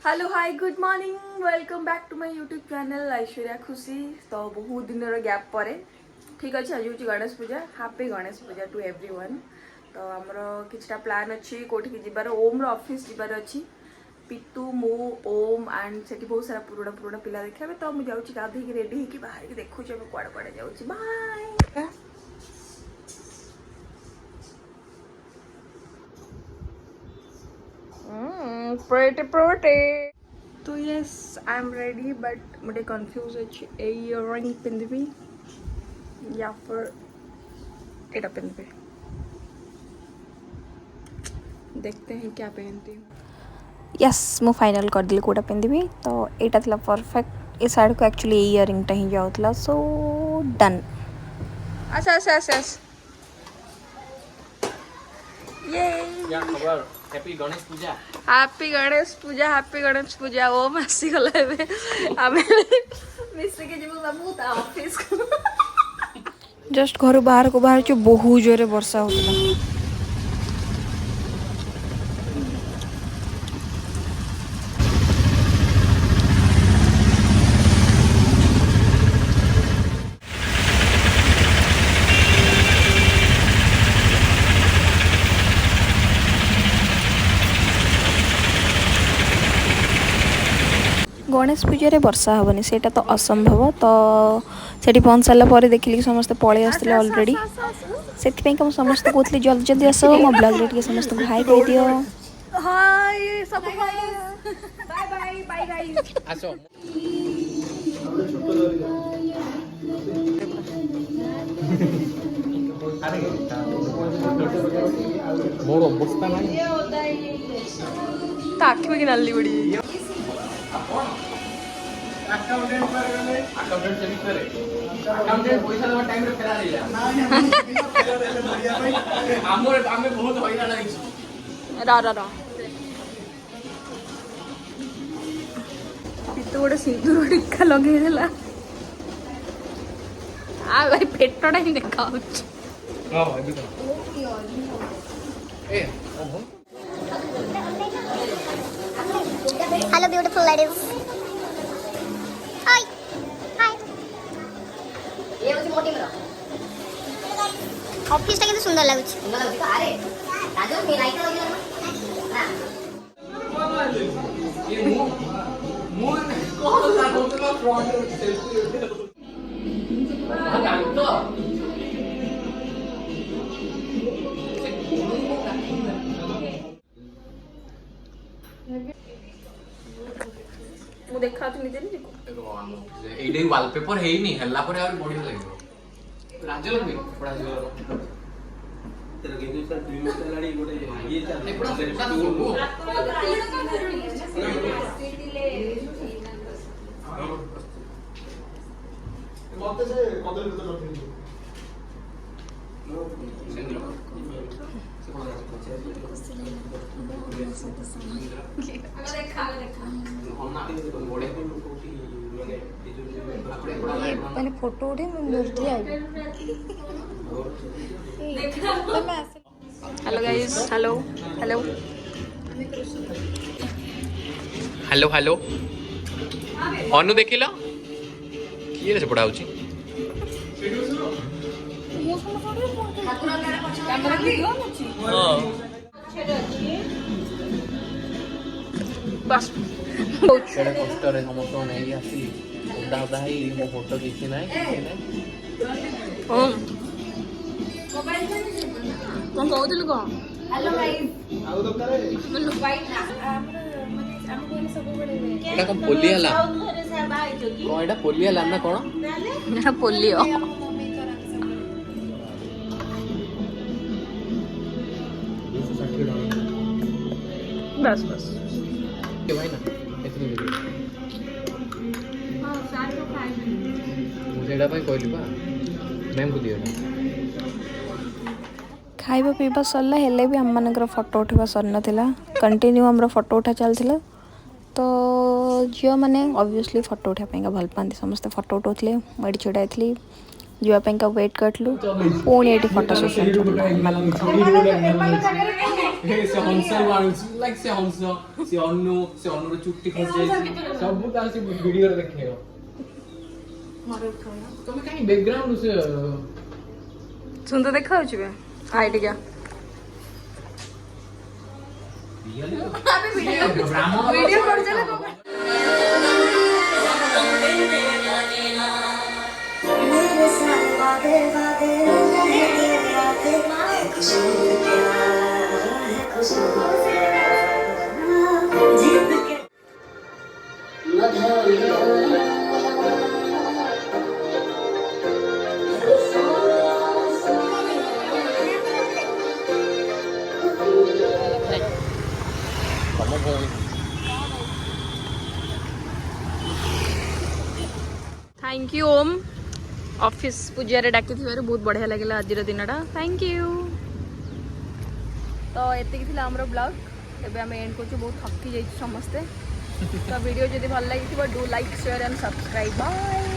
Hello hi good morning welcome back to my YouTube channel Aishwarya Khushi. तो बहुत दिन gap पर ठीक अच्छे आज हूँ Ganesh Puja. Happy Ganesh Puja to everyone. तो आमर किछटा प्लान अच्छी कोठी जीवार ओम ऑफिस जीवार अच्छी पितु मु ओम एंड से बहुत सारा पुराणा पुराणा पिला देखा। तो मुझे जाऊँगी गाधे रेडी होकर बाहर की देखुँ कुआड़े कुआड़े जाऊँगी। बाय। pretty pretty। तो yes I am ready but मुझे कंफ्यूज अच्छे इयरिंग पिंधबी या फिर एटा पिंधबी। देखते हैं क्या पहनती हूँ। यस मु फाइनल कर दिल कोटा पिंधबी। तो एटा थला परफेक्ट। ए साइड को एक्चुअली इयरिंग टा ही जाउतला सो डन। अच्छा अच्छा अच्छा ये क्या खबर। Happy Ganesh Puja. Happy Ganesh Puja happy Ganesh पूजा। ओ मासी गला एबे आमे मिसे के जीव बाबू ता ऑफिस जस्ट घर बाहर को बाहर जो बहुत जोरे वर्षा होता। गणेश पूजा वर्षा हेनी से तो असंभव। तो से पहुँच सारापर देखिली समस्त पलि आसते अलरेडी से समस्त कहते जल्दी जल्दी आस मो ब्लॉग रे समस्त हाई कह दियो। हाय सब बाय बाय बाय गाइस आसो मोर अवस्था नहीं ताकि में नाली बड़ी अकाउंटेंट पर गले अकाउंटेंट से करे अकाउंटेंट पैसा देवा टाइम रे फेरा देला हमर आमे बहुत होइरा लागिस रा पितो गोटे सिंदूर टीका लगे देला। आ भाई पेटटा ही देखा हां अभी तो ए Hello beautiful ladies. Hi. Hi. ये होची मोटी मेरो। ऑफिस टा किंतु सुंदर लागुची। सुंदर लागुची तो अरे राजू मी लाइट लगे ना। ये मुंह कौन लागो तो फ्रंट सेल्फी हां गान तो मु देखा तू निजे नहीं देखो एडे वॉलपेपर है ही नहीं हल्ला पर और बढ़िया लगेगा राजल भी बड़ा जो तेरे गेंदू सर 2 मिनट लाड़ी गोटे ये चलते बड़ा सुबो मत से कदल भीतर रखनी पहले फोटो उठे मैं मूर्ति आई। Hello guys hello hello hello hello अनु देखिला किए रे पड़ा होची बस केड़े कष्ट रे समस्त नहीं आसी उदा उदा ही मो फोटो किछि नाही कौन कहूलु कौन हेलो गाइस आउ दरकार बोलो वाइट माने हम कोन सब बड़े एटा कोन पोलिया ला कोन एटा पोलिया ला ना कोन एटा पोलियो बस बस के भाई ना इतनी देर हां साथ को खाई मुझे एटा भाई कहली बा मैम को दियो खाइबा पीबा सरला हेले भी हम मानकर फोटो उठवा सर नथिला कंटिन्यू हमरो फोटो उठा चलथिला। तो झियो माने ऑब्वियसली फोटो उठा पेंगा भल पांती समस्त फोटो उठौथले मडी छडाइथली जुआ पेंगा वेट करथलु पुणी एटी फोटो सेशन से हंस मानुଛି लाइक से हंस से अनु चुट्टी खस जाई सब तार से वीडियो रे देखियो तुम कहीं बैकग्राउंड से सुंदर देखा होची बे हाइट क्या वीडियो कर चला को मेरे साथ वादे वादे खुशबू प्यार है खुशबू जीत के थैंक यू ओम ऑफिस पूजा डाकी बहुत बढ़िया लगे आज दिनटा थैंक यू तो एतिक थी आमर ब्लॉग एबे आम एंड कर बहुत थकी जाइए समस्ते तो वीडियो जब भल लगी do like share and subscribe bye.